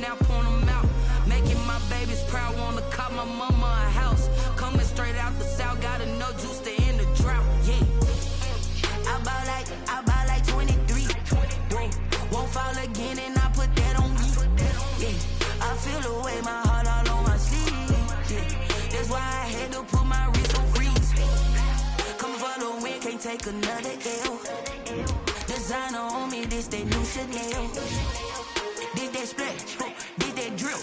now, point them out. Making my babies proud, wanna cop my mama a house. Coming straight out the south, gotta know juice to end the drought. Yeah. I buy like 23. Whoa, won't fall again, and I put that on me. Yeah, I feel the way, my heart all on my sleeve. Yeah, that's why I had to put my wrist on freeze. Coming for the win, can't take another L. Designer on me, this that new Chanel. Did that splash, did that drill.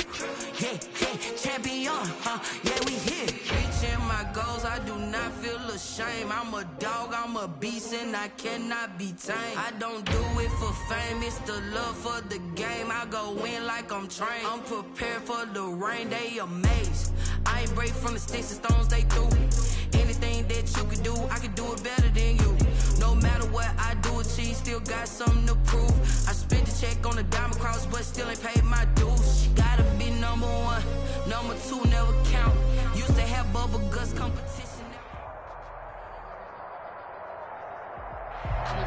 Yeah, champion, yeah, we here. Reaching my goals, I do not feel ashamed. I'm a dog, I'm a beast, and I cannot be tamed. I don't do it for fame, it's the love for the game. I go in like I'm trained. I'm prepared for the rain, they amazed. I ain't break from the sticks and stones they threw. Anything that you could do, I could do it better than you. No matter what I do, achieve, still got something to prove. I spent the check on the diamond cross, but still ain't paid my dues. Gotta be number one, number two never count. Used to have bubble guts competition.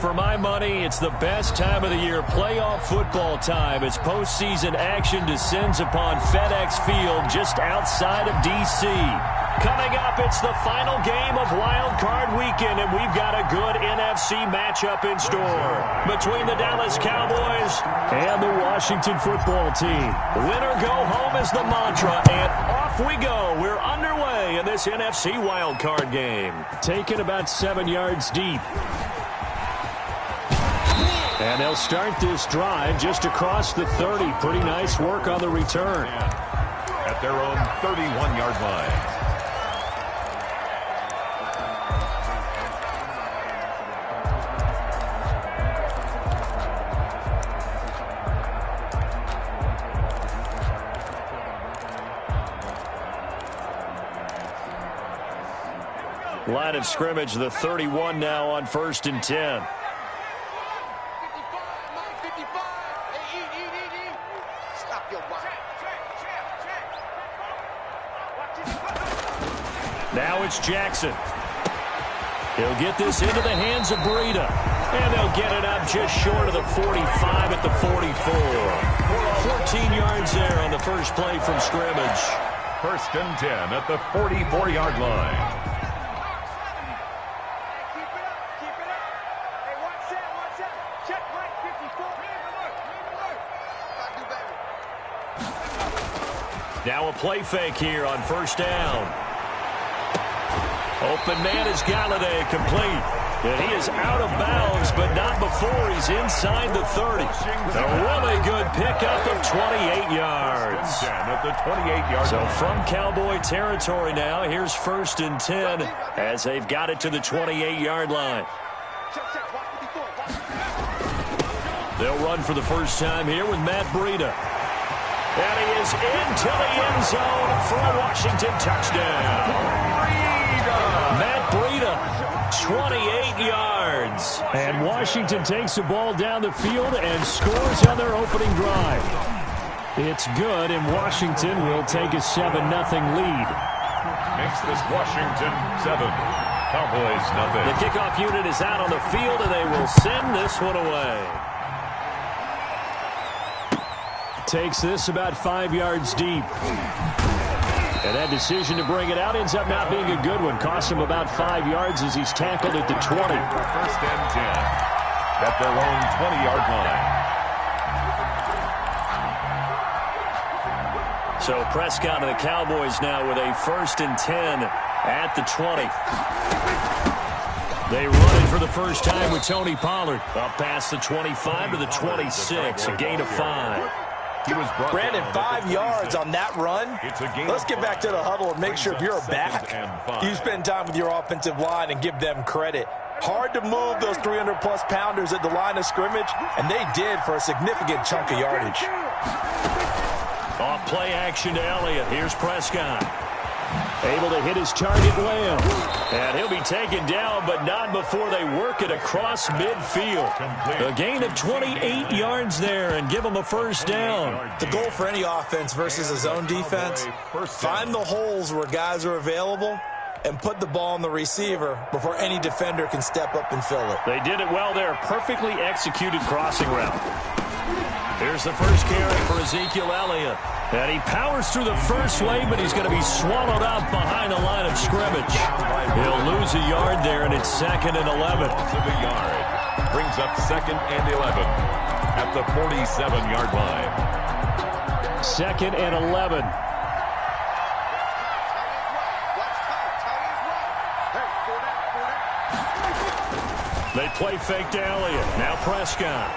For my money, it's the best time of the year, playoff football time, as postseason action descends upon FedEx Field just outside of D.C. Coming up, it's the final game of Wild Card Weekend, and we've got a good NFC matchup in store between the Dallas Cowboys and the Washington football team. Win or go home is the mantra, and off we go. We're underway in this NFC Wild Card game. Taken about 7 yards deep. And they'll start this drive just across the 30. Pretty nice work on the return. At their own 31-yard line. Line of scrimmage, the 31 now on 1st and 10. Now it's Jackson. He'll get this into the hands of Breida. And they'll get it up just short of the 45 at the 44. 14 yards there on the first play from scrimmage. 1st and 10 at the 44-yard line. Now a play fake here on 1st down. Open man is Galladay, complete. And he is out of bounds, but not before he's inside the 30. A really good pickup of 28 yards. At the 28-yard so line. From Cowboy territory now, here's 1st and 10 as they've got it to the 28-yard line. They'll run for the first time here with Matt Breida. And he is into the end zone for a Washington touchdown. Matt Breida, 28 yards. And Washington takes the ball down the field and scores on their opening drive. It's good, and Washington will take a 7-0 lead. Makes this Washington 7. Cowboys nothing. The kickoff unit is out on the field, and they will send this one away. Takes this about 5 yards deep. And that decision to bring it out ends up not being a good one. Costs him about 5 yards as he's tackled at the 20. 1st and 10 at their own 20-yard line. So Prescott and the Cowboys now with a 1st and 10 at the 20. They run it for the first time with Tony Pollard. Up past the 25 to the 26, a gain of 5. Brandon, 5 yards on that run. Let's get back to the huddle and make sure if you're back, you spend time with your offensive line and give them credit. Hard to move those 300-plus pounders at the line of scrimmage, and they did for a significant chunk of yardage. Off play action to Elliott. Here's Prescott. Able to hit his target, Lamb. And he'll be taken down, but not before they work it across midfield. A gain of 28 yards there and give him a 1st down. The goal for any offense versus a zone defense, find the holes where guys are available and put the ball on the receiver before any defender can step up and fill it. They did it well there. Perfectly executed crossing route. Here's the first carry for Ezekiel Elliott. And he powers through the first wave, but he's going to be swallowed up behind the line of scrimmage. He'll lose a yard there, and it's 2nd and 11. A yard. Brings up 2nd and 11 at the 47-yard line. 2nd and 11. They play fake to Elliott. Now Prescott.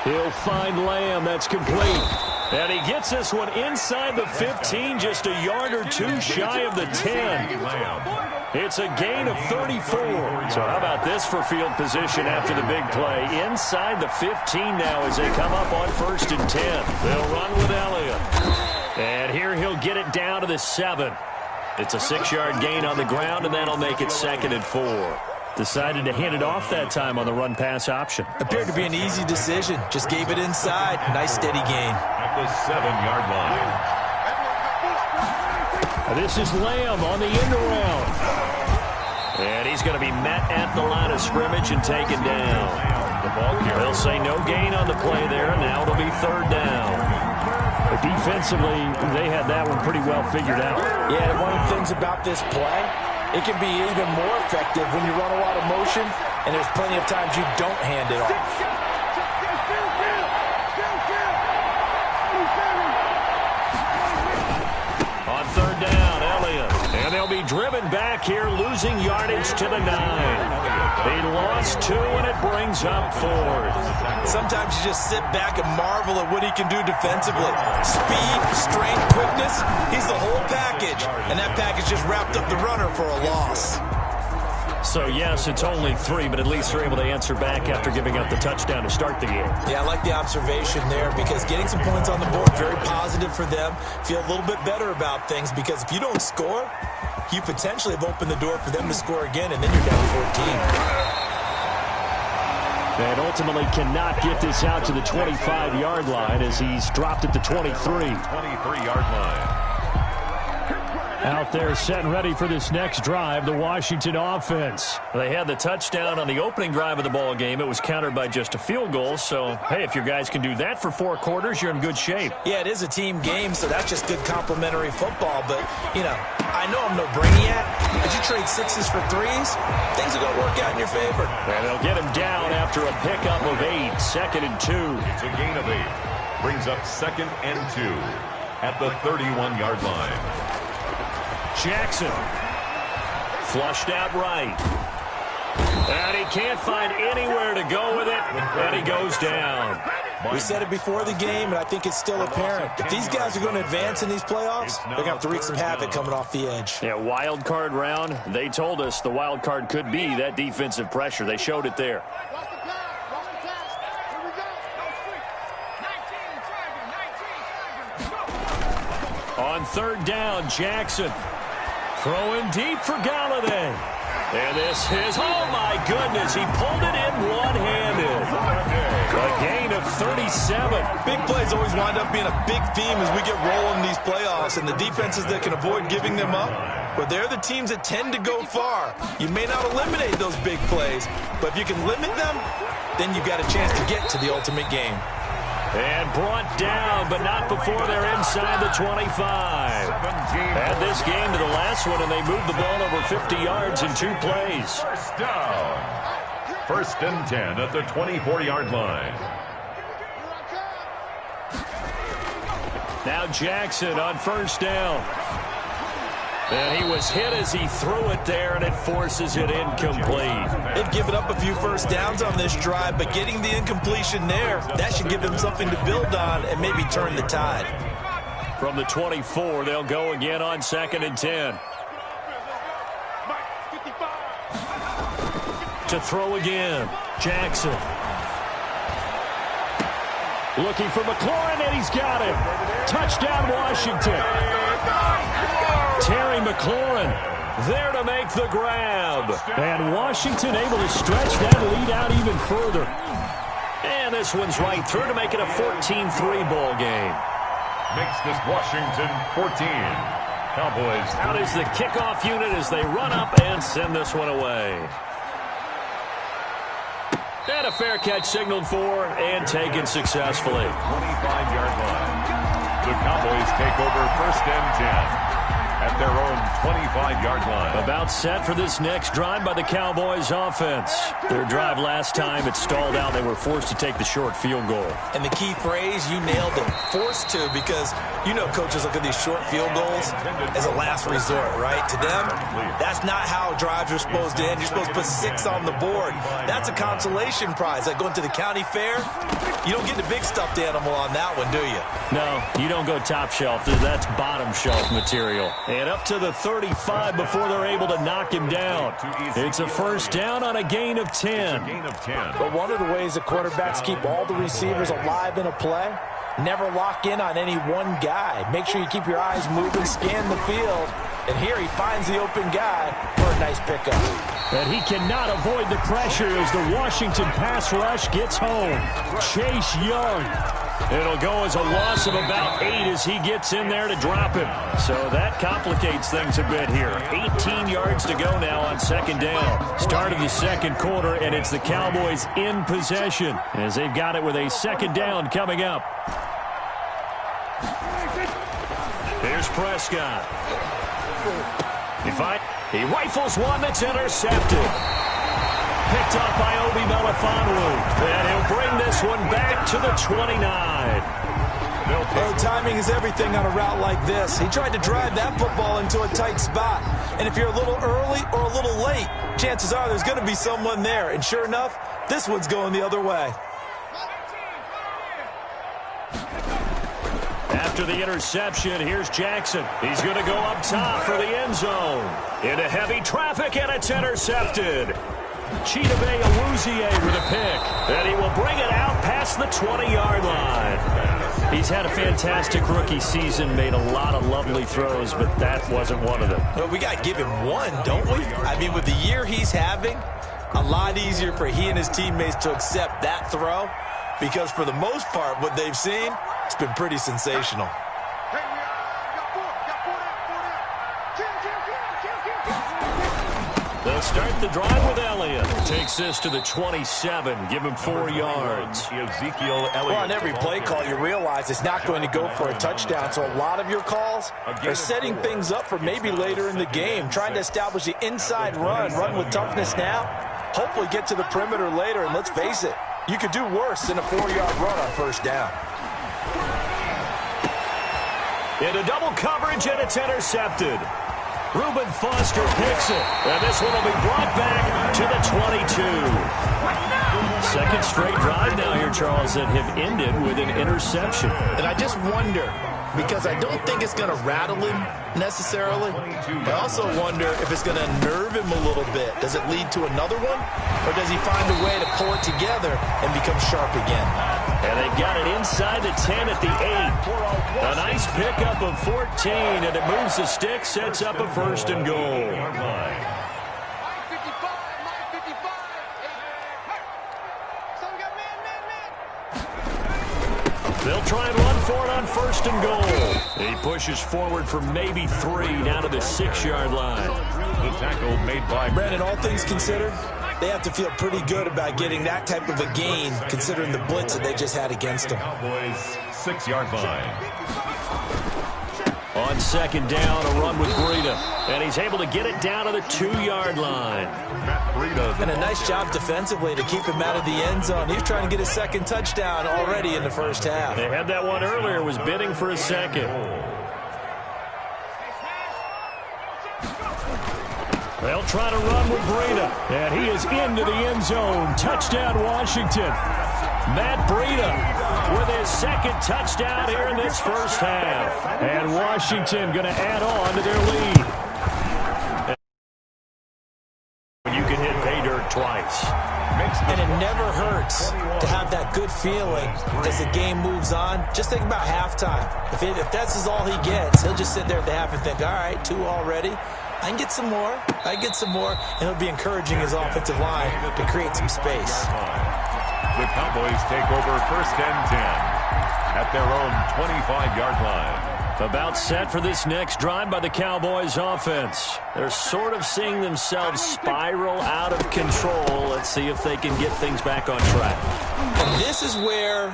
He'll find Lamb. That's complete. And he gets this one inside the 15, just a yard or two shy of the 10. It's a gain of 34. So how about this for field position after the big play? Inside the 15 now as they come up on 1st and 10. They'll run with Elliott. And here he'll get it down to the 7. It's a 6-yard gain on the ground, and that'll make it 2nd and 4. Decided to hand it off that time on the run-pass option. Appeared to be an easy decision. Just gave it inside. Nice, steady gain. At the 7-yard line. This is Lamb on the end around. And he's going to be met at the line of scrimmage and taken down. They'll say no gain on the play there, and now it'll be 3rd down. But defensively, they had that one pretty well figured out. Yeah, one of the things about this play, it can be even more effective when you run a lot of motion, and there's plenty of times you don't hand it off. On 3rd down, Elliott. And they'll be driven back here, losing yardage to the 9. He lost 2, and it brings up 4th. Sometimes you just sit back and marvel at what he can do defensively. Speed, strength, quickness, he's the whole package. And that package just wrapped up the runner for a loss. So, yes, it's only 3, but at least they're able to answer back after giving up the touchdown to start the game. Yeah, I like the observation there because getting some points on the board, very positive for them. Feel a little bit better about things because if you don't score, you potentially have opened the door for them to score again, and then you're down 14. And ultimately cannot get this out to the 25-yard line as he's dropped at the 23. 23-yard line. Out there set and ready for this next drive, the Washington offense. They had the touchdown on the opening drive of the ball game. It was countered by just a field goal. So, hey, if your guys can do that for 4 quarters, you're in good shape. Yeah, it is a team game, so that's just good complementary football. But, you know, I know I'm no brainiac. As you trade 6s for 3s, things are going to work out in your favor. And they'll get him down after a pickup of 8, 2nd and 2. It's a gain of 8. Brings up 2nd and 2 at the 31-yard line. Jackson. Flushed out right. And he can't find anywhere to go with it. And he goes down. We said it before the game, and I think it's still apparent. If these guys are going to advance in these playoffs, they're going to have to wreak some havoc coming off the edge. Yeah, wild card round. They told us the wild card could be that defensive pressure. They showed it there. On 3rd down, Jackson. Throwing deep for Galladay. And this is, oh my goodness, he pulled it in one-handed. A gain of 37. Big plays always wind up being a big theme as we get rolling in these playoffs, and the defenses that can avoid giving them up, but they're the teams that tend to go far. You may not eliminate those big plays, but if you can limit them, then you've got a chance to get to the ultimate game. And brought down, but not before they're inside the 25. Add this game to the last one, and they moved the ball over 50 yards in 2 plays. First down. 1st and 10 at the 24-yard line. Now Jackson on 1st down. And he was hit as he threw it there, and it forces it incomplete. They've given up a few first downs on this drive, but getting the incompletion there, that should give them something to build on and maybe turn the tide. From the 24, they'll go again on 2nd and 10. To throw again, Jackson. Looking for McLaurin, and he's got him. Touchdown, Washington. Terry McLaurin there to make the grab. And Washington able to stretch that lead out even further. And this one's right through to make it a 14-3 ball game. Makes this Washington 14. Cowboys. Out is the kickoff unit as they run up and send this one away. And a fair catch signaled for and taken successfully. 25-yard line. The Cowboys take over 1st and 10 at their own 25-yard line. About set for this next drive by the Cowboys offense. Their drive last time, it stalled out. They were forced to take the short field goal. And the key phrase, you nailed it, forced to, because you know coaches look at these short field goals as a last resort, right? To them, that's not how drives are supposed to end. You're supposed to put 6 on the board. That's a consolation prize. Like going to the county fair, you don't get the big stuffed animal on that one, do you? No, you don't go top shelf. That's bottom shelf material. And up to the 35 before they're able to knock him down. It's a first down on a gain of 10. But one of the ways the quarterbacks keep all the receivers alive in a play, never lock in on any one guy. Make sure you keep your eyes moving, scan the field. And here he finds the open guy for a nice pickup. And he cannot avoid the pressure as the Washington pass rush gets home. Chase Young. It'll go as a loss of about 8 as he gets in there to drop him. So that complicates things a bit here. 18 yards to go now on 2nd down. Start of the 2nd quarter, and it's the Cowboys in possession as they've got it with a 2nd down coming up. Here's Prescott. He rifles one that's intercepted. Picked up by Obi Melifonwu. And he'll bring this one back to the 29. Oh, timing is everything on a route like this. He tried to drive that football into a tight spot. And if you're a little early or a little late, chances are there's going to be someone there. And sure enough, this one's going the other way. After the interception, here's Jackson. He's going to go up top for the end zone. Into heavy traffic, and it's intercepted. Chidobe Awuzie with a pick. And he will bring it out past the 20-yard line. He's had a fantastic rookie season, made a lot of lovely throws, but that wasn't one of them. Well, we got to give him one, don't we? I mean, with the year he's having, a lot easier for he and his teammates to accept that throw, because for the most part, what they've seen, it's been pretty sensational. They'll start the drive with Elliott. Takes this to the 27. Give him 4 yards. Ezekiel Elliott. Well, on every play call, you realize it's not going to go for a touchdown. So a lot of your calls are setting things up for maybe later in the game, trying to establish the inside run with toughness now, hopefully get to the perimeter later. And let's face it, you could do worse than a 4-yard run on 1st down. Into double coverage, and it's intercepted. Reuben Foster picks it, and this one will be brought back to the 22. Second straight drive now here, Charles, that have ended with an interception. And I just wonder, because I don't think it's going to rattle him necessarily, but I also wonder if it's going to nerve him a little bit. Does it lead to another one, or does he find a way to pull it together and become sharp again? And they've got it inside the 10 at the 8. A nice pickup of 14, and it moves the stick, sets up a 1st and goal. They'll try and run for it on 1st and goal. He pushes forward for maybe 3 down to the 6-yard line. The tackle made by Brandon, all things considered, they have to feel pretty good about getting that type of a gain, considering the blitz that they just had against them. Cowboys 6-yard line. On 2nd down, a run with Breida. And he's able to get it down to the 2-yard line. And a nice job defensively to keep him out of the end zone. He's trying to get his 2nd touchdown already in the 1st half. They had that one earlier, was bidding for a 2nd. They'll try to run with Breida. And he is into the end zone. Touchdown, Washington. Matt Breida with his 2nd touchdown here in this 1st half. And Washington going to add on to their lead. You can hit pay dirt twice. And it never hurts to have that good feeling as the game moves on. Just think about halftime. If that's all he gets, he'll just sit there at the half and think, all right, 2 already. I can get some more. I can get some more. And he'll be encouraging his offensive line to create some space. The Cowboys take over 1st and 10 at their own 25-yard line. About set for this next drive by the Cowboys offense. They're sort of seeing themselves spiral out of control. Let's see if they can get things back on track. And this is where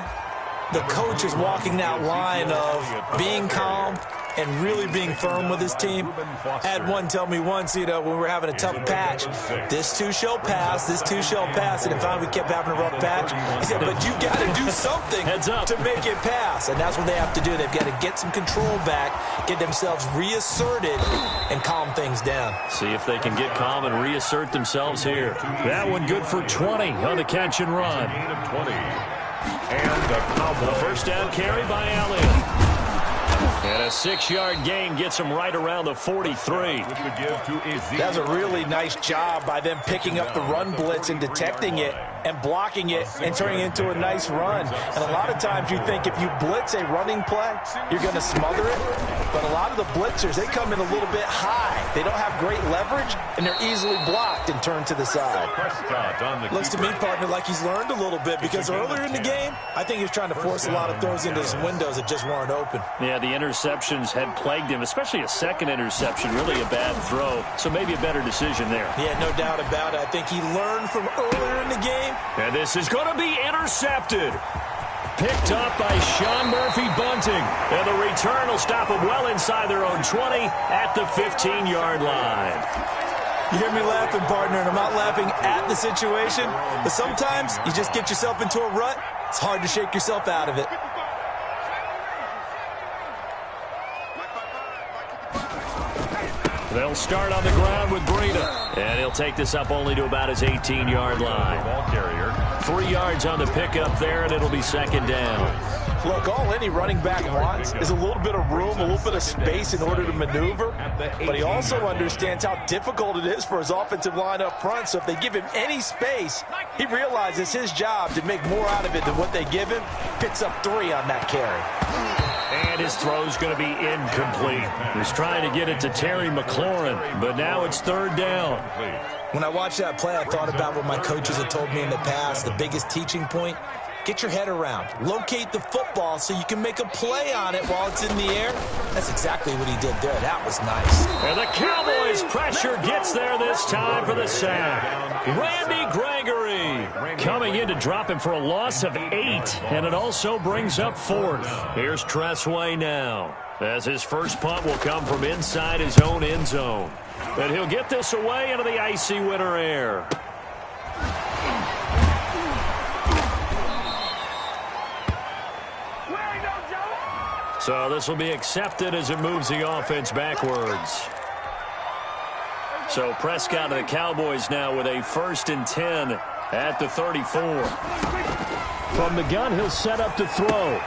the coach is walking that line of being calm and really being firm with his team. I had one tell me once, when we were having a tough patch, this too shall pass, this too shall pass. And if we kept having a rough patch, he said, but you got to do something to make it pass. And that's what they have to do. They've got to get some control back, get themselves reasserted, and calm things down. See if they can get calm and reassert themselves here. That one good for 20 on the catch and run. And the first down carry by Elliott. And a 6-yard gain gets him right around the 43. That's a really nice job by them picking up the run blitz and detecting it and blocking it and turning it into a nice run. And a lot of times you think if you blitz a running play, you're going to smother it. But a lot of the blitzers, they come in a little bit high. They don't have great leverage, and they're easily blocked and turned to the side. Looks to me, partner, like he's learned a little bit because earlier in the game, I think he was trying to force a lot of throws into his windows that just weren't open. Yeah, the interceptions had plagued him, especially a second interception, really a bad throw. So maybe a better decision there. Yeah, no doubt about it. I think he learned from earlier in the game. And this is going to be intercepted. Picked up by Sean Murphy-Bunting. And the return will stop them well inside their own 20 at the 15-yard line. You hear me laughing, partner, and I'm not laughing at the situation, but sometimes you just get yourself into a rut. It's hard to shake yourself out of it. They'll start on the ground with Breida. And he'll take this up only to about his 18-yard line. Ball carrier. 3 yards on the pickup there, and it'll be second down. Look, all any running back wants is a little bit of room, a little bit of space in order to maneuver. But he also understands how difficult it is for his offensive line up front. So if they give him any space, he realizes his job to make more out of it than what they give him. Picks up 3 on that carry. And his throw's going to be incomplete. He's trying to get it to Terry McLaurin, but now it's third down. When I watched that play, I thought about what my coaches had told me in the past. The biggest teaching point, get your head around. Locate the football so you can make a play on it while it's in the air. That's exactly what he did there. That was nice. And the Cowboys pressure gets there this time for the sack. Randy Gregory coming in to drop him for a loss of 8, and it also brings up 4th. Here's Tressway now, as his first punt will come from inside his own end zone. And he'll get this away into the icy winter air. So this will be accepted as it moves the offense backwards. So Prescott of the Cowboys now with a 1st and 10 at the 34. From the gun, he'll set up to throw.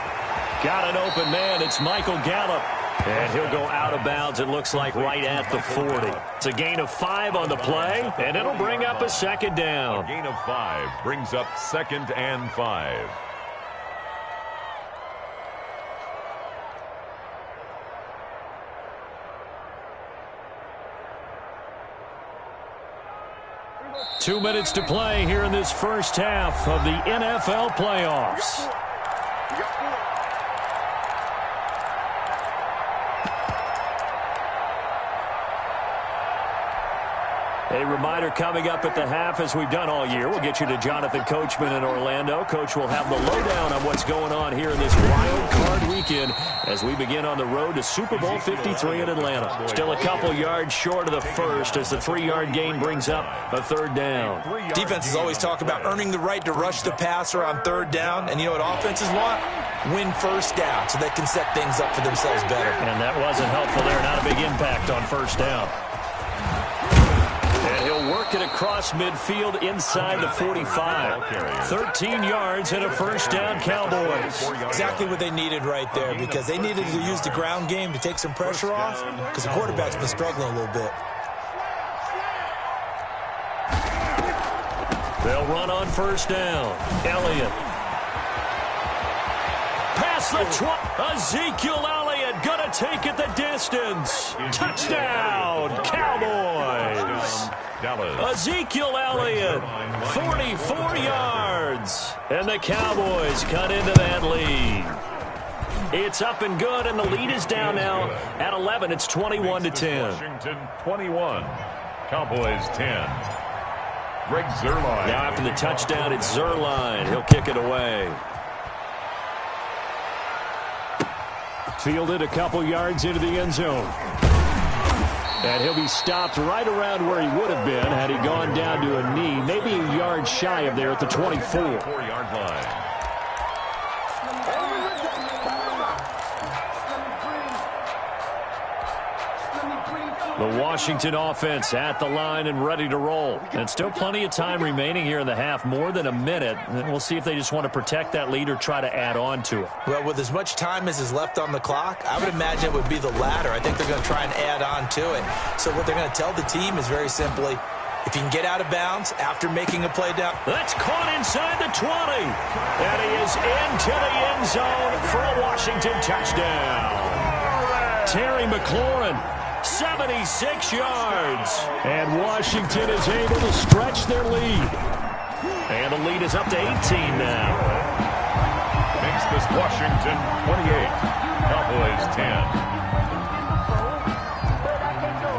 Got an open man. It's Michael Gallup. And he'll go out of bounds, it looks like, right at the 40. It's a gain of 5 on the play, and it'll bring up a second down. A gain of 5 brings up 2nd and 5. Two minutes to play here in this first half of the NFL playoffs. A reminder coming up at the half, as we've done all year. We'll get you to Jonathan Coachman in Orlando. Coach will have the lowdown on what's going on here in this wild card weekend as we begin on the road to Super Bowl 53 in Atlanta. Still a couple yards short of the first as the 3-yard gain brings up a third down. Defenses always talk about earning the right to rush the passer on third down. And you know what offenses want? Win first down so they can set things up for themselves better. And that wasn't helpful there. Not a big impact on first down. And he'll work it across midfield inside the 45. 13 yards and a first down, Cowboys. Exactly what they needed right there, because they needed to use the ground game to take some pressure off, because the quarterback's been struggling a little bit. They'll run on first down. Elliott. Past the 20. Ezekiel Elliott going to take it the distance. Touchdown, Cowboys. Ezekiel Elliott, 44 yards. And the Cowboys cut into that lead. It's up and good, and the lead is down now at 11. It's 21-10. Washington 21, Cowboys 10. Greg Zuerlein. Now after the touchdown, it's Zuerlein. He'll kick it away. Fielded a couple yards into the end zone. And he'll be stopped right around where he would have been had he gone down to a knee, maybe a yard shy of there at the 24. 4-yard line. The Washington offense at the line and ready to roll. And still plenty of time remaining here in the half, more than a minute. And we'll see if they just want to protect that lead or try to add on to it. Well, with as much time as is left on the clock, I would imagine it would be the latter. I think they're going to try and add on to it. So what they're going to tell the team is very simply, if you can get out of bounds after making a play down. That's caught inside the 20. And he is into the end zone for a Washington touchdown. Terry McLaurin, 76 yards. And Washington is able to stretch their lead. And the lead is up to 18 now. Makes this Washington 28, Cowboys 10.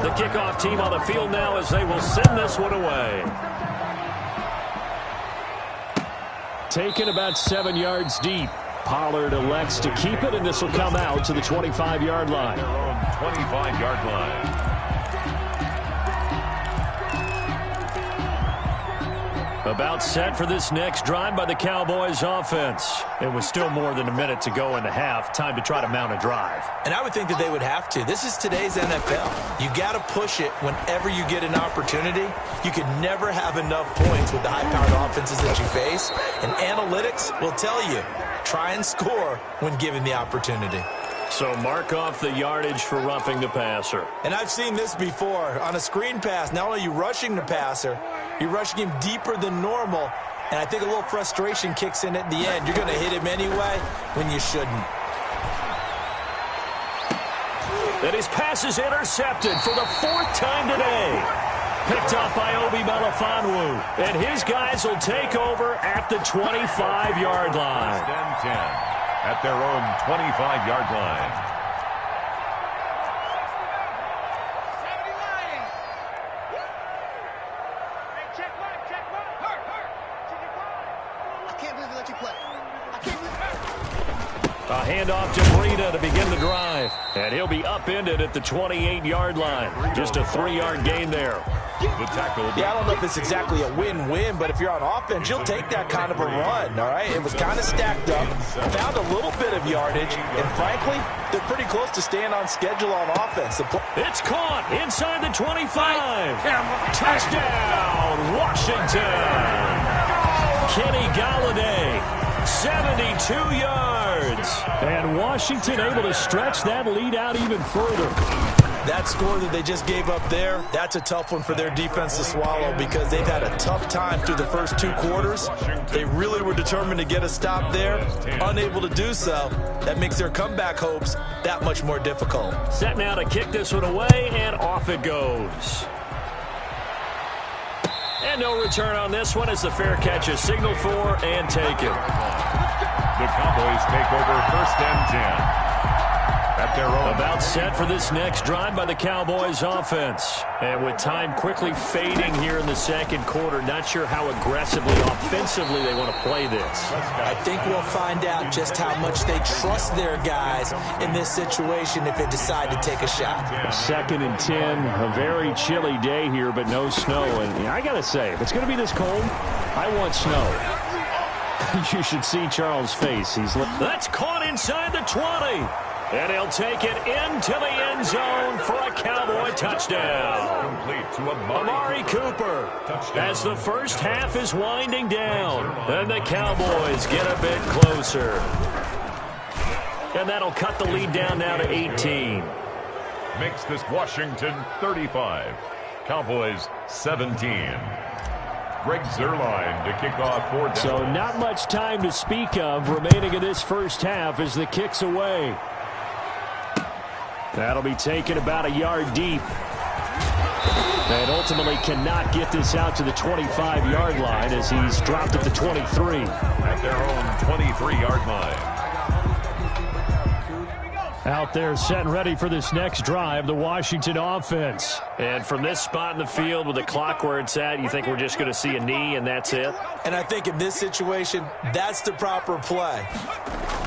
The kickoff team on the field now as they will send this one away. Taken about 7 yards deep. Pollard elects to keep it, and this will come out to the 25-yard line. 25-yard line. About set for this next drive by the Cowboys offense. It was still more than a minute to go in the half. Time to try to mount a drive. And I would think that they would have to. This is today's NFL. You got to push it whenever you get an opportunity. You can never have enough points with the high-powered offenses that you face. And analytics will tell you, try and score when given the opportunity. So mark off the yardage for roughing the passer. And I've seen this before. On a screen pass, not only are you rushing the passer, you're rushing him deeper than normal. And I think a little frustration kicks in at the end. You're going to hit him anyway when you shouldn't. And his pass is intercepted for the 4th time today. Picked up by Obi Melifonwu. And his guys will take over at the 25-yard line. 10-10 at their own 25-yard line. A handoff to Breida to begin the drive. And he'll be upended at the 28-yard line. Just a 3-yard gain there. The tackle. Yeah, I don't know if it's exactly a win-win, but if you're on offense, you'll take that kind of a run, all right? It was kind of stacked up, found a little bit of yardage, and frankly, they're pretty close to staying on schedule on offense. It's caught inside the 25. Touchdown, Washington. Kenny Galladay, 72 yards. And Washington able to stretch that lead out even further. That score that they just gave up there, that's a tough one for their defense to swallow because they've had a tough time through the first 2 quarters. They really were determined to get a stop there, unable to do so. That makes their comeback hopes that much more difficult. Set now to kick this one away, and off it goes. And no return on this one as the fair catch is signaled for and taken. The Cowboys take over 1st and 10. At their own. About set for this next drive by the Cowboys offense. And with time quickly fading here in the second quarter, not sure how aggressively, offensively they want to play this. I think we'll find out just how much they trust their guys in this situation if they decide to take a shot. 2nd and 10, a very chilly day here, but no snow. And I got to say, if it's going to be this cold, I want snow. You should see Charles' face. That's caught inside the 20. And he'll take it into the end zone for a Cowboy touchdown. Complete to Amari Cooper. As the first half is winding down, and the Cowboys get a bit closer. And that'll cut the lead down now to 18. Makes this Washington 35. Cowboys 17. Greg Zuerlein to kick off 4th. So not much time to speak of remaining in this first half as the kick's away. That'll be taken about a yard deep. And ultimately cannot get this out to the 25-yard line as he's dropped at the 23. At their own 23-yard line. Out there set and ready for this next drive, the Washington offense. And from this spot in the field with the clock where it's at, you think we're just going to see a knee and that's it? And I think in this situation, that's the proper play.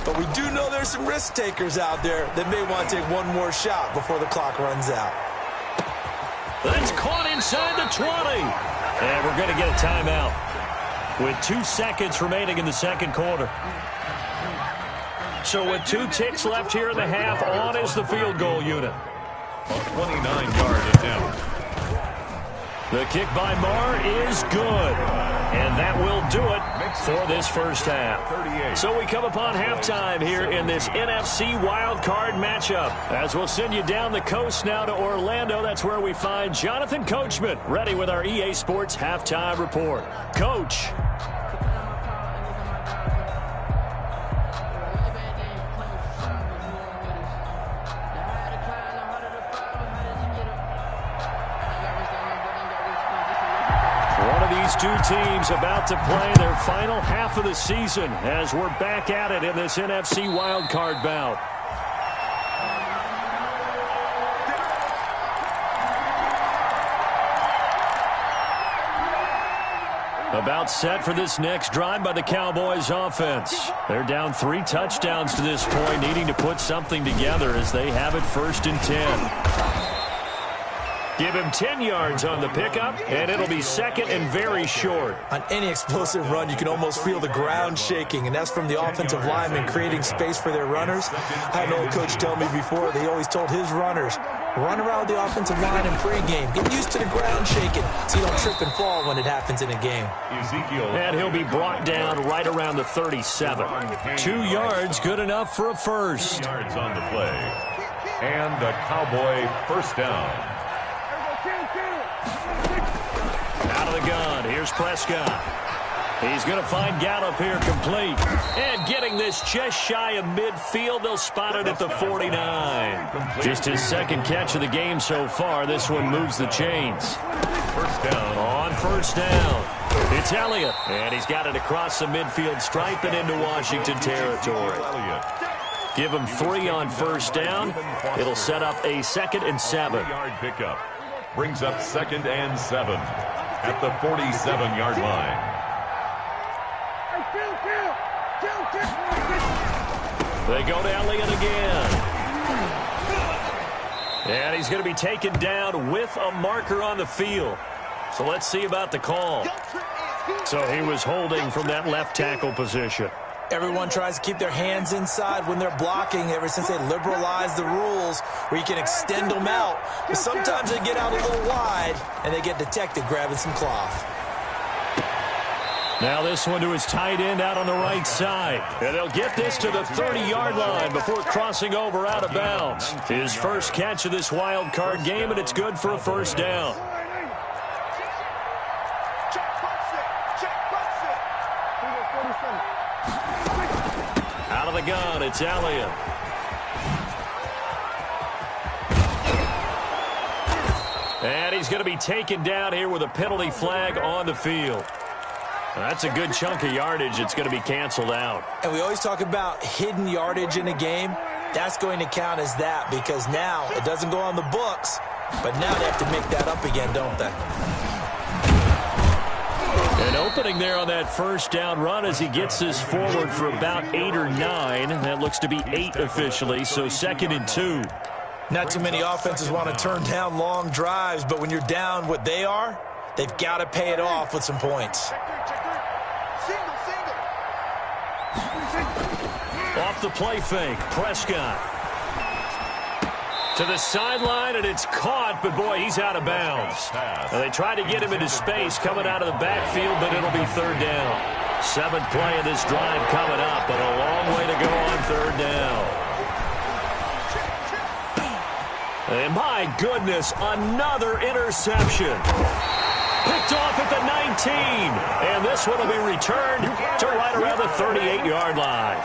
But we do know there's some risk takers out there that may want to take one more shot before the clock runs out. That's caught inside the 20. And we're going to get a timeout with 2 seconds remaining in the second quarter. So with 2 ticks left here in the half, on is the field goal unit. A 29-yard attempt. The kick by Marr is good. And that will do it for this first half. So we come upon halftime here in this NFC wildcard matchup. As we'll send you down the coast now to Orlando, that's where we find Jonathan Coachman, ready with our EA Sports halftime report. Coach. Two teams about to play their final half of the season as we're back at it in this NFC wildcard bout. About set for this next drive by the Cowboys offense. They're down 3 touchdowns to this point, needing to put something together as they have it 1st and 10. Give him 10 yards on the pickup, and it'll be 2nd and very short. On any explosive run, you can almost feel the ground shaking, and that's from the offensive linemen creating space for their runners. I had an old coach tell me before, they always told his runners, run around the offensive line in pregame. Get used to the ground shaking so you don't trip and fall when it happens in a game. And he'll be brought down right around the 37. 2 yards, good enough for a first. 2 yards on the play. And the Cowboy first down. Out of the gun, here's Prescott. He's going to find Gallup here complete. And getting this just shy of midfield, they'll spot it at the 49. Just his 2nd catch of the game so far. This one moves the chains. First down. On first down, it's Elliott. And he's got it across the midfield stripe and into Washington territory. Give him 3 on first down. It'll set up a 2nd and 7. Yard pickup. Brings up 2nd and 7 at the 47-yard line. They go to Elliott again. And he's going to be taken down with a marker on the field. So let's see about the call. So he was holding from that left tackle position. Everyone tries to keep their hands inside when they're blocking ever since they liberalized the rules where you can extend them out. But sometimes they get out a little wide and they get detected grabbing some cloth. Now this one to his tight end out on the right side. And they'll get this to the 30-yard line before crossing over out of bounds. His first catch of this wild card game, and it's good for a first down. Out of the gun, it's Elliott. And he's going to be taken down here with a penalty flag on the field. That's a good chunk of yardage. It's going to be canceled out. And we always talk about hidden yardage in a game. That's going to count as that because now it doesn't go on the books, but now they have to make that up again, don't they? An opening there on that first down run as he gets this forward for about 8 or 9. That looks to be 8 officially, so 2nd and 2. Not too many offenses want to turn down long drives, but when you're down what they are, they've got to pay it off with some points. Off the play fake, Prescott. To the sideline, and it's caught, but boy, he's out of bounds. And they try to get him into space coming out of the backfield, but it'll be 3rd down. 7th play of this drive coming up, but a long way to go on 3rd down. And my goodness, another interception. Picked off at the 19. And this one will be returned to right around the 38-yard line.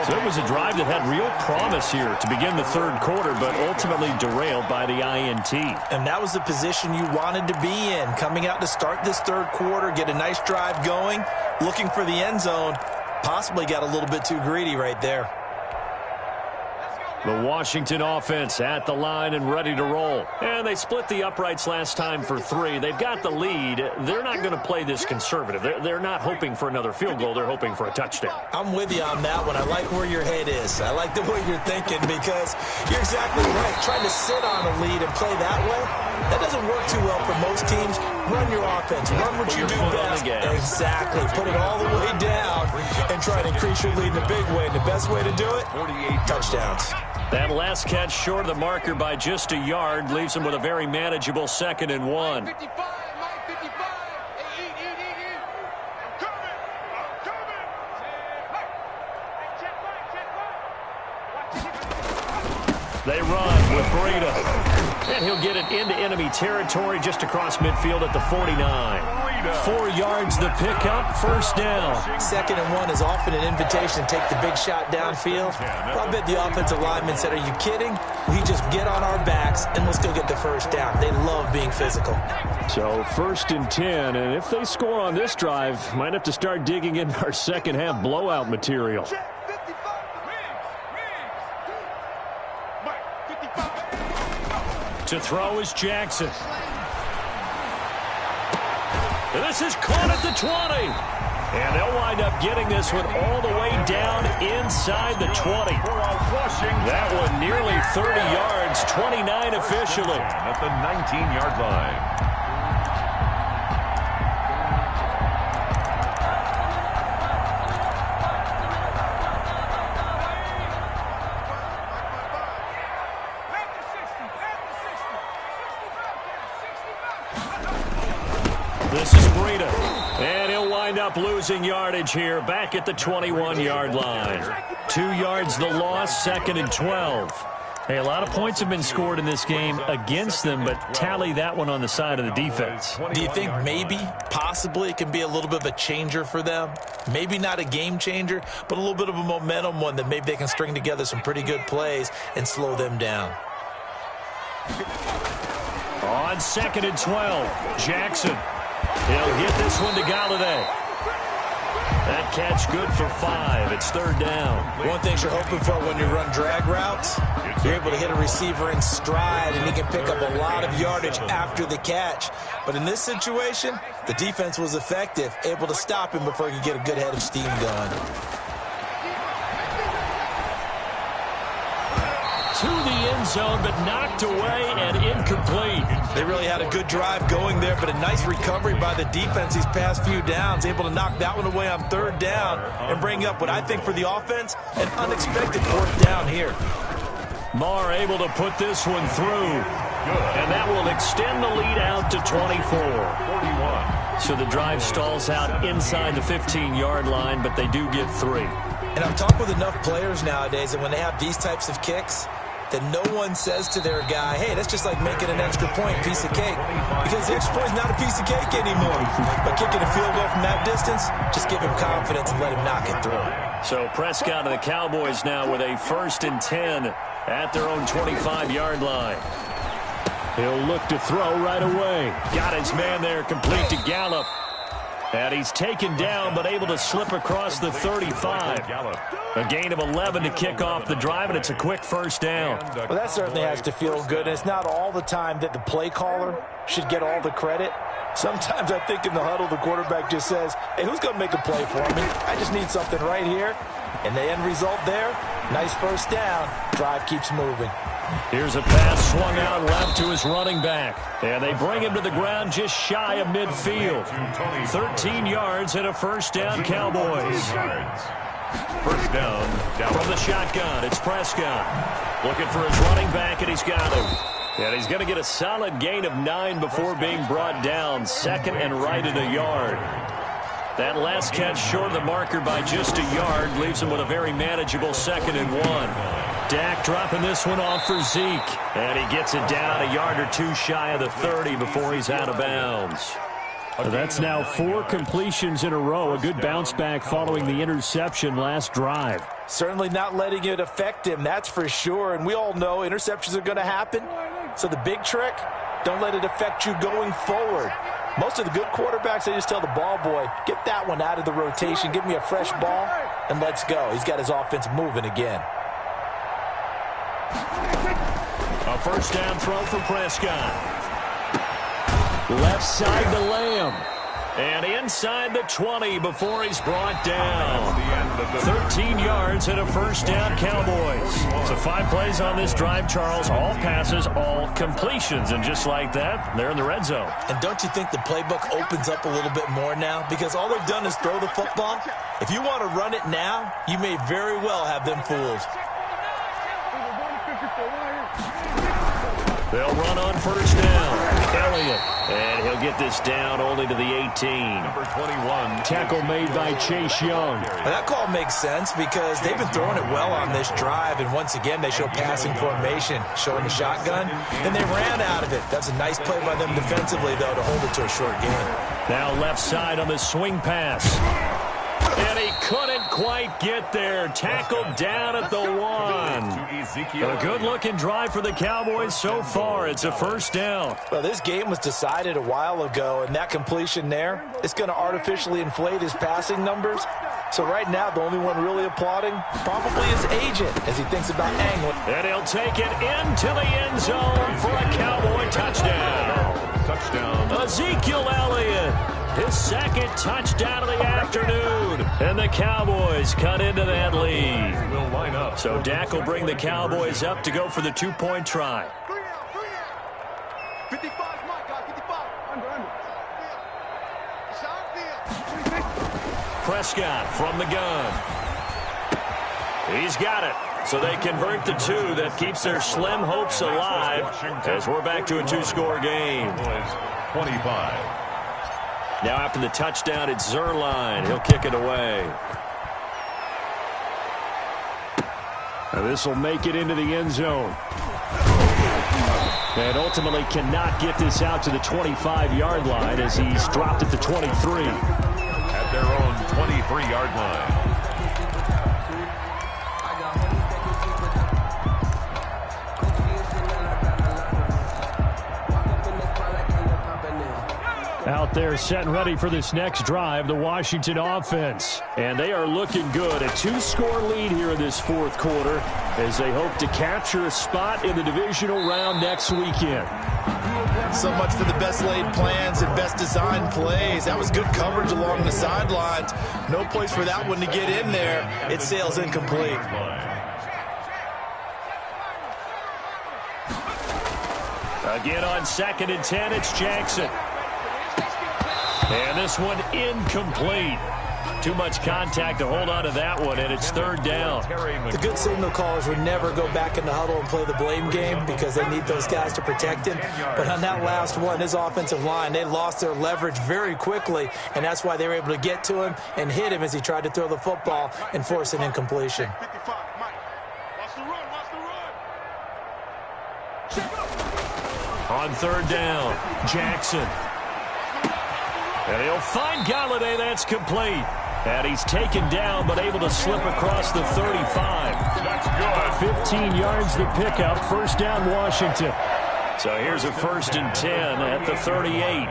So it was a drive that had real promise here to begin the 3rd quarter, but ultimately derailed by the INT. And that was the position you wanted to be in, coming out to start this 3rd quarter, get a nice drive going, looking for the end zone. Possibly got a little bit too greedy right there. The Washington offense at the line and ready to roll. And they split the uprights last time for 3. They've got the lead. They're not going to play this conservative. They're not hoping for another field goal. They're hoping for a touchdown. I'm with you on that one. I like where your head is. I like the way you're thinking because you're exactly right. Trying to sit on a lead and play that way, that doesn't work too well for most teams. Run your offense. Run what you do best. Exactly. Put it all the way down and try to increase your lead in a big way. And the best way to do it, touchdowns. That last catch short of the marker by just a yard leaves him with a very manageable 2nd and 1. They run with Breida. And he'll get it into enemy territory just across midfield at the 49. 4 yards the pickup, first down. 2nd and 1 is often an invitation to take the big shot downfield. I bet the offensive lineman said, are you kidding? We just get on our backs and let's go get the first down. They love being physical. So 1st and 10, and if they score on this drive, might have to start digging into our second half blowout material. To throw is Jackson. This is caught at the 20. And they'll wind up getting this one all the way down inside the 20. That one nearly 30 yards, 29 officially. At the 19-yard line. This is Breida. And he'll wind up losing yardage here back at the 21-yard line. 2 yards the loss, 2nd and 12. Hey, a lot of points have been scored in this game against them, but tally that one on the side of the defense. Do you think maybe, possibly, it can be a little bit of a changer for them? Maybe not a game changer, but a little bit of a momentum one that maybe they can string together some pretty good plays and slow them down. On 2nd and 12, Jackson. He'll get this one to Galladay. That catch good for 5. It's 3rd down. One thing you're hoping for when you run drag routes, you're able to hit a receiver in stride, and he can pick up a lot of yardage after the catch. But in this situation, the defense was effective, able to stop him before he could get a good head of steam going. To the end zone, but knocked away and incomplete. They really had a good drive going there, but a nice recovery by the defense these past few downs, able to knock that one away on 3rd down and bring up what I think for the offense, an unexpected 4th down here. Marr able to put this one through, and that will extend the lead out to 24. 41. So the drive stalls out inside the 15-yard line, but they do get 3. And I've talked with enough players nowadays that when they have these types of kicks, that no one says to their guy, hey, that's just like making an extra point, piece of cake. Because the extra point is not a piece of cake anymore. But kicking a field goal from that distance, just give him confidence and let him knock it through. So Prescott and the Cowboys now with a 1st and 10 at their own 25-yard line. He'll look to throw right away. Got his man there, complete to Gallup. And he's taken down, but able to slip across the 35. A gain of 11 to kick off the drive, and it's a quick 1st down. Well, that certainly has to feel good. And it's not all the time that the play caller should get all the credit. Sometimes I think in the huddle, the quarterback just says, hey, who's going to make a play for me? I just need something right here. And the end result there, nice 1st down. Drive keeps moving. Here's a pass swung out left to his running back. And they bring him to the ground just shy of midfield. 13 yards and a 1st down, Cowboys. 1st down. From the shotgun, it's Prescott. Looking for his running back, and he's got him. And he's going to get a solid gain of 9 before being brought down. 2nd and right at a yard. That last catch short of the marker by just a yard leaves him with a very manageable 2nd and 1. Dak dropping this one off for Zeke. And he gets it down a yard or 2 shy of the 30 before he's out of bounds. That's now 4 completions in a row. A good bounce back following the interception last drive. Certainly not letting it affect him, that's for sure. And we all know interceptions are going to happen. So the big trick, don't let it affect you going forward. Most of the good quarterbacks, they just tell the ball boy, get that one out of the rotation, give me a fresh ball, and let's go. He's got his offense moving again. A first down throw for Prescott. Left side to Lamb. And inside the 20 before he's brought down. 13 yards and a first down, Cowboys. So 5 plays on this drive, Charles. All passes, all completions. And just like that, they're in the red zone. And don't you think the playbook opens up a little bit more now? Because all they've done is throw the football. If you want to run it now, you may very well have them fooled. They'll run on first down. Elliott. And he'll get this down only to the 18. Number 21. Tackle made by Chase Young. Well, that call makes sense because they've been throwing it well on this drive. And once again, they show passing formation, showing the shotgun. And they ran out of it. That's a nice play by them defensively, though, to hold it to a short game. Now left side on the swing pass. And he couldn't quite get there. Tackled down at the 1. A good-looking drive for the Cowboys so far. It's a first down. Well, this game was decided a while ago, and that completion there is going to artificially inflate his passing numbers. So right now, the only one really applauding probably his agent as he thinks about angling. And he'll take it into the end zone for a Cowboy touchdown. Ezekiel Elliott. His second touchdown of the afternoon. And the Cowboys cut into that lead. So Dak will bring the Cowboys up to go for the 2-point try. 55, Mike, 55. Under. Prescott from the gun. He's got it. So they convert the 2. That keeps their slim hopes alive as we're back to a 2-score game. 25. Now after the touchdown, it's Zerline. He'll kick it away. Now this will make it into the end zone. And ultimately cannot get this out to the 25-yard line as he's dropped at the 23. At their own 23-yard line. Out there set and ready for this next drive, the Washington offense. And they are looking good. A 2-score lead here in this fourth quarter as they hope to capture a spot in the divisional round next weekend. So much for the best laid plans and best designed plays. That was good coverage along the sidelines. No place for that one to get in there. It sails incomplete. Again on 2nd and 10, it's Jackson. And this one incomplete. Too much contact to hold on to that one, and it's 3rd down. The good signal callers would never go back in the huddle and play the blame game because they need those guys to protect him. But on that last one, his offensive line, they lost their leverage very quickly, and that's why they were able to get to him and hit him as he tried to throw the football and force an incompletion. 55, Mike. Watch the run. On 3rd down, Jackson. And he'll find Galladay. That's complete. And he's taken down, but able to slip across the 35. That's good. 15 yards the pickup. First down, Washington. So here's a 1st and 10 at the 38.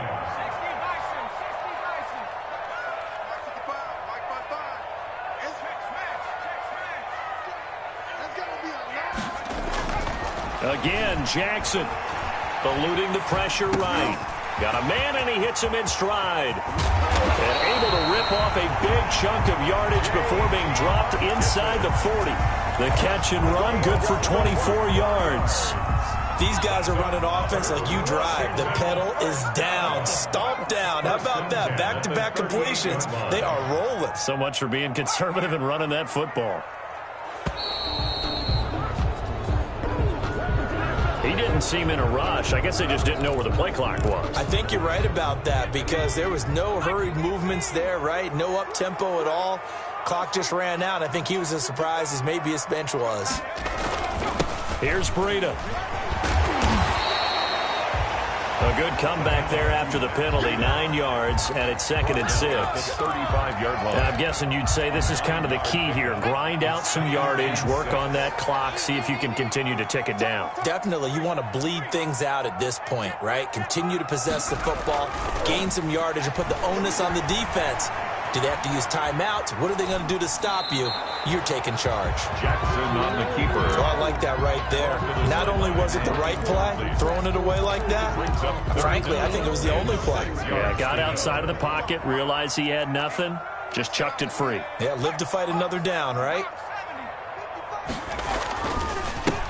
Again, Jackson eluding the pressure right. Got a man, and he hits him in stride. And able to rip off a big chunk of yardage before being dropped inside the 40. The catch and run, good for 24 yards. These guys are running offense like you drive. The pedal is down, stomp down. How about that? Back-to-back completions. They are rolling. So much for being conservative and running that football. He didn't seem in a rush. I guess they just didn't know where the play clock was. I think you're right about that because there was no hurried movements there, right? No up-tempo at all. Clock just ran out. I think he was as surprised as maybe his bench was. Here's Breida. A good comeback there after the penalty. 9 yards, and it's 2nd and 6. 35-yard line. And I'm guessing you'd say this is kind of the key here. Grind out some yardage, work on that clock, see if you can continue to tick it down. Definitely, you want to bleed things out at this point, right? Continue to possess the football, gain some yardage, and put the onus on the defense. Do they have to use timeouts? What are they going to do to stop you? You're taking charge. Jackson on the keeper. So I like that right there. Not only was it the right play, throwing it away like that, frankly, I think it was the only play. Yeah, got outside of the pocket, realized he had nothing, just chucked it free. Yeah, live to fight another down, right?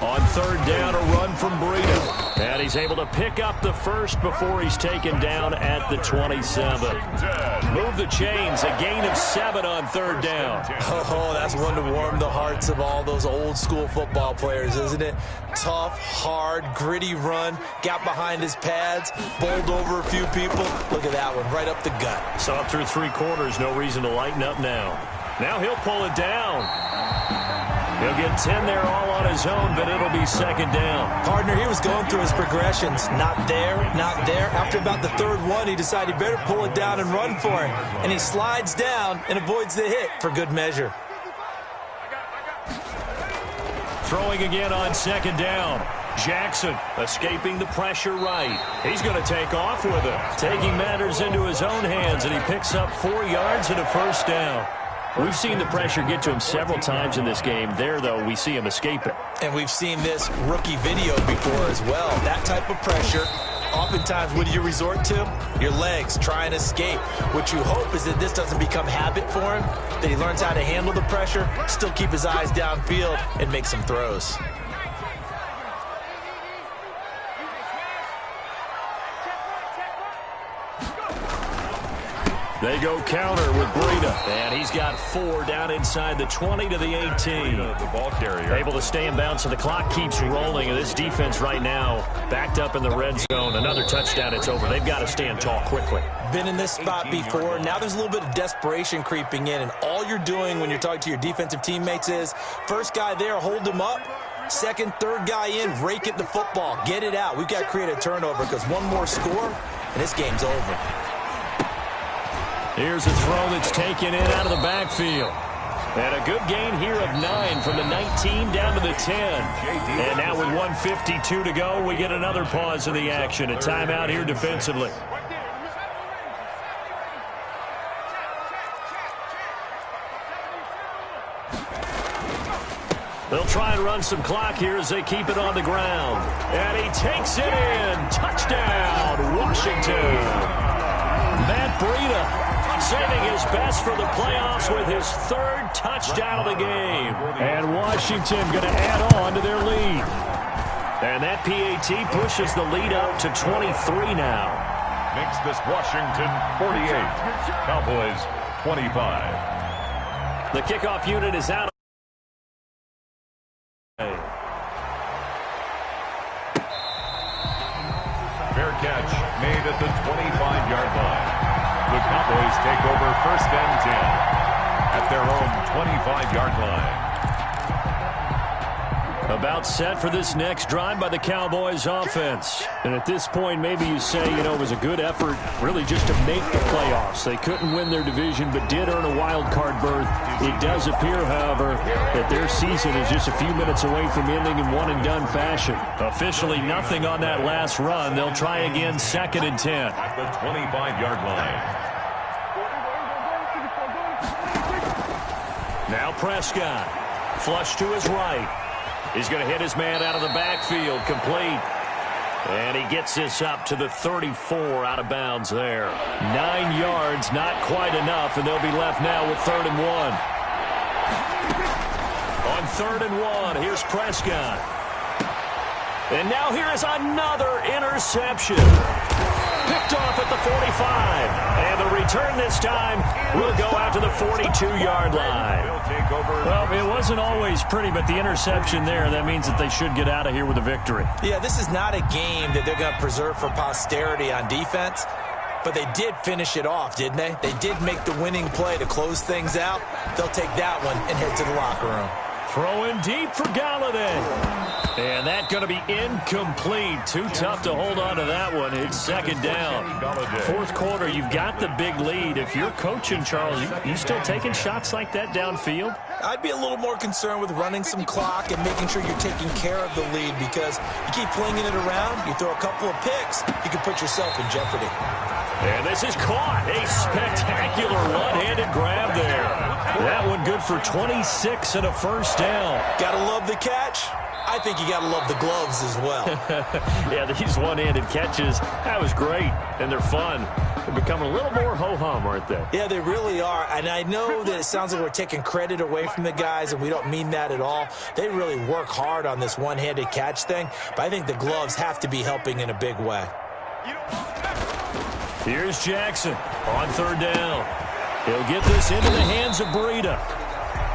On third down, a run from Breida. And he's able to pick up the first before he's taken down at the 27. Move the chains, a gain of 7 on third down. Oh, that's one to warm the hearts of all those old school football players, isn't it? Tough, hard, gritty run, got behind his pads, bowled over a few people. Look at that one, right up the gut. Saw it through 3 quarters, no reason to lighten up now. Now he'll pull it down. He'll get 10 there all on his own, but it'll be second down. Partner, he was going through his progressions. Not there, not there. After about the third one, he decided he better pull it down and run for it. And he slides down and avoids the hit for good measure. Throwing again on second down. Jackson escaping the pressure right. He's going to take off with it. Taking matters into his own hands, and he picks up 4 yards and a first down. We've seen the pressure get to him several times in this game. There, though, we see him escape it. And we've seen this rookie video before as well. That type of pressure, oftentimes, what do you resort to? Your legs, try and escape. What you hope is that this doesn't become habit for him, that he learns how to handle the pressure, still keep his eyes downfield, and make some throws. They go counter with Breida, and he's got 4 down inside the 20 to the 18. The ball carrier. Able to stay in bounds, so the clock keeps rolling. And this defense right now backed up in the red zone. Another touchdown, it's over. They've got to stand tall quickly. Been in this spot before. Now there's a little bit of desperation creeping in, and all you're doing when you're talking to your defensive teammates is first guy there, hold him up. Second, third guy in, rake it the football. Get it out. We've got to create a turnover because one more score, and this game's over. Here's a throw that's taken in out of the backfield. And a good gain here of 9 from the 19 down to the 10. And now with 1:52 to go, we get another pause in the action. A timeout here defensively. They'll try and run some clock here as they keep it on the ground. And he takes it in. Touchdown, Washington. Matt Breida saving his best for the playoffs with his 3rd touchdown of the game. And Washington going to add on to their lead. And that PAT pushes the lead up to 23 now. Makes this Washington 48. Cowboys 25. The kickoff unit is out. Fair catch made at the 25-yard line. The Cowboys take over 1st and 10 at their own 25-yard line. About set for this next drive by the Cowboys offense. And at this point, maybe you say, it was a good effort really just to make the playoffs. They couldn't win their division, but did earn a wild card berth. It does appear, however, that their season is just a few minutes away from ending in one-and-done fashion. Officially nothing on that last run. They'll try again 2nd and 10. At the 25-yard line. Now Prescott. Flush to his right. He's going to hit his man out of the backfield, complete. And he gets this up to the 34 out of bounds there. 9 yards, not quite enough, and they'll be left now with 3rd and 1. On 3rd and 1, here's Prescott. And now here is another interception. Picked off at the 45. And the return this time will go out to the 42-yard line. Well, it wasn't always pretty, but the interception there, that means that they should get out of here with a victory. Yeah, this is not a game that they're going to preserve for posterity on defense, but they did finish it off, didn't they? They did make the winning play to close things out. They'll take that one and head to the locker room. Throwing deep for Galladay. And that's going to be incomplete. Too tough to hold on to that one. It's 2nd down. 4th quarter, you've got the big lead. If you're coaching, Charles, you still taking shots like that downfield? I'd be a little more concerned with running some clock and making sure you're taking care of the lead, because you keep flinging it around, you throw a couple of picks, you can put yourself in jeopardy. And this is caught. A spectacular one-handed grab there. That one good for 26 and a first down. Gotta love the catch. I think you gotta love the gloves as well. Yeah, these one-handed catches, that was great, and they're fun. They've become a little more ho-hum, aren't they? Yeah, they really are, and I know that it sounds like we're taking credit away from the guys, and we don't mean that at all. They really work hard on this one-handed catch thing, but I think the gloves have to be helping in a big way. Here's Jackson on third down. He'll get this into the hands of Breida.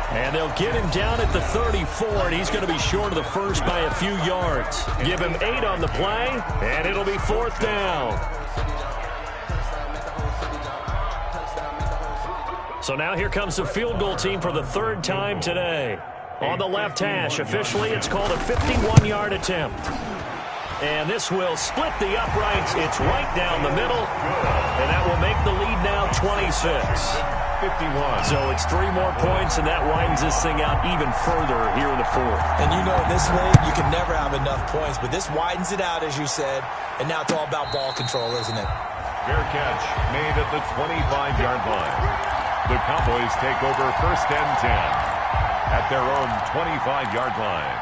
And they'll get him down at the 34, and he's going to be short of the first by a few yards. Give him 8 on the play, and it'll be fourth down. So now here comes the field goal team for the third time today. On the left hash, officially it's called a 51-yard attempt. And this will split the uprights. It's right down the middle, and that will make the lead now 26. 51. So it's 3 more points, and that widens this thing out even further here in the fourth. And you know, in this league, you can never have enough points, but this widens it out, as you said, and now it's all about ball control, isn't it? Fair catch made at the 25-yard line. The Cowboys take over first and 10 at their own 25-yard line.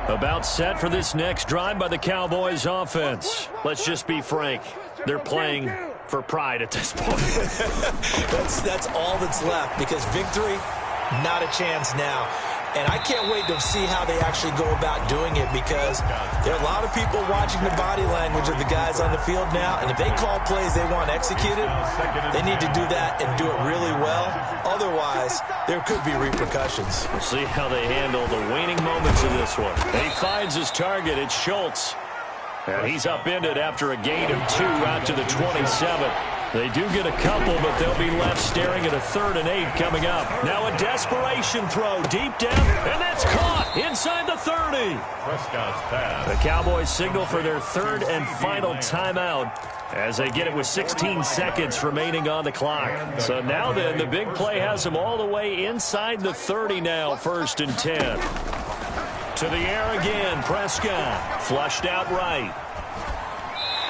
About set for this next drive by the Cowboys offense. Let's just be frank. They're playing for pride at this point. That's all that's left, because victory, not a chance now. And I can't wait to see how they actually go about doing it, because there are a lot of people watching the body language of the guys on the field now, and if they call plays they want executed, they need to do that and do it really well. Otherwise, there could be repercussions. We'll see how they handle the waning moments of this one. And he finds his target. It's Schultz. And he's upended after a gain of 2 out to the 27. They do get a couple, but they'll be left staring at a 3rd and 8 coming up. Now a desperation throw deep down, and that's caught inside the 30. Prescott's pass. The Cowboys signal for their 3rd and final timeout as they get it with 16 seconds remaining on the clock. So now then, the big play has them all the way inside the 30 now, 1st and 10. To the air again, Prescott. Flushed out right.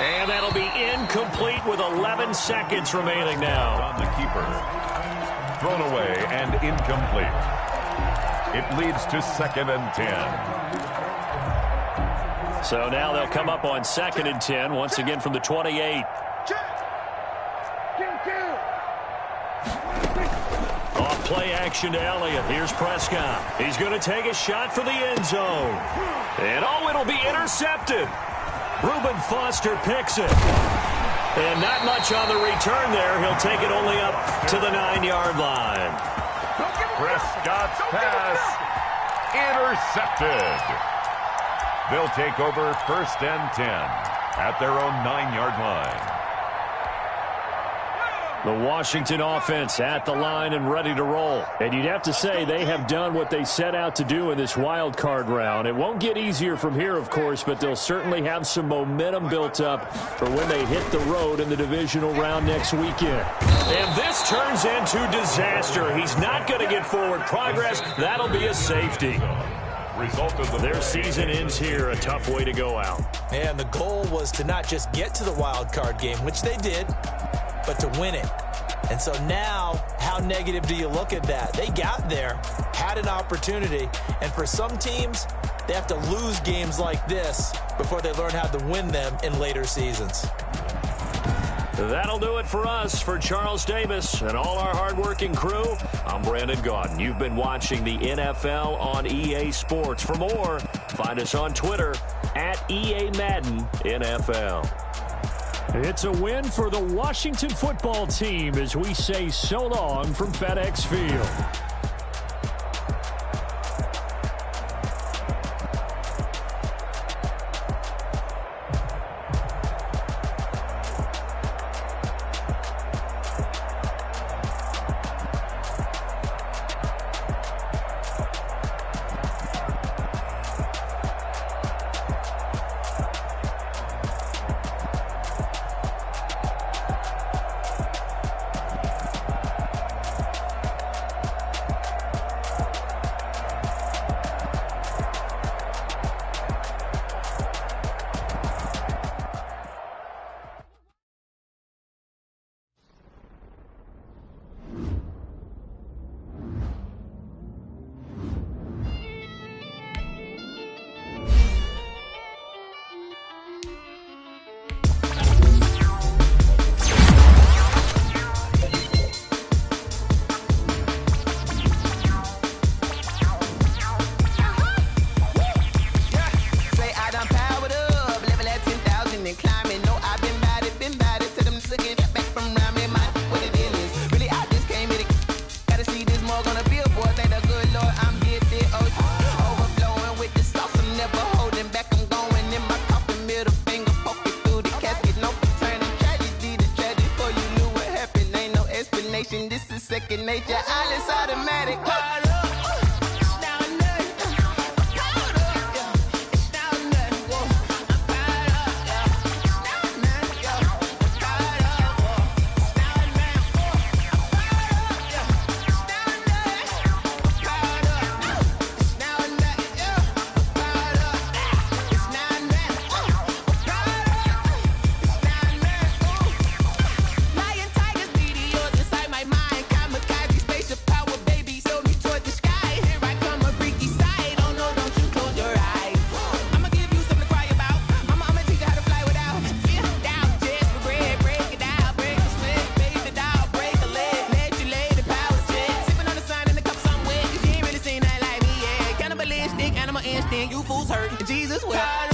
And that'll be incomplete with 11 seconds remaining now. On the keeper. Thrown away and incomplete. It leads to 2nd and 10. So now they'll come up on 2nd and 10, once again from the 28. Off play action to Elliott. Here's Prescott. He's going to take a shot for the end zone. And oh, it'll be intercepted. Reuben Foster picks it. And not much on the return there. He'll take it only up to the 9-yard line. Prescott's pass intercepted. They'll take over 1st and 10 at their own 9-yard line. The Washington offense at the line and ready to roll. And you'd have to say they have done what they set out to do in this wild card round. It won't get easier from here, of course, but they'll certainly have some momentum built up for when they hit the road in the divisional round next weekend. And this turns into disaster. He's not going to get forward progress. That'll be a safety. Their season ends here. A tough way to go out. And the goal was to not just get to the wild card game, which they did, but to win it. And so now, how negative do you look at that? They got there, had an opportunity, and for some teams, they have to lose games like this before they learn how to win them in later seasons. That'll do it for us. For Charles Davis and all our hardworking crew, I'm Brandon Gaudin. You've been watching the NFL on EA Sports. For more, find us on Twitter at EA Madden NFL. It's a win for the Washington football team as we say so long from FedEx Field. sin, you fools hurt. Jesus wept.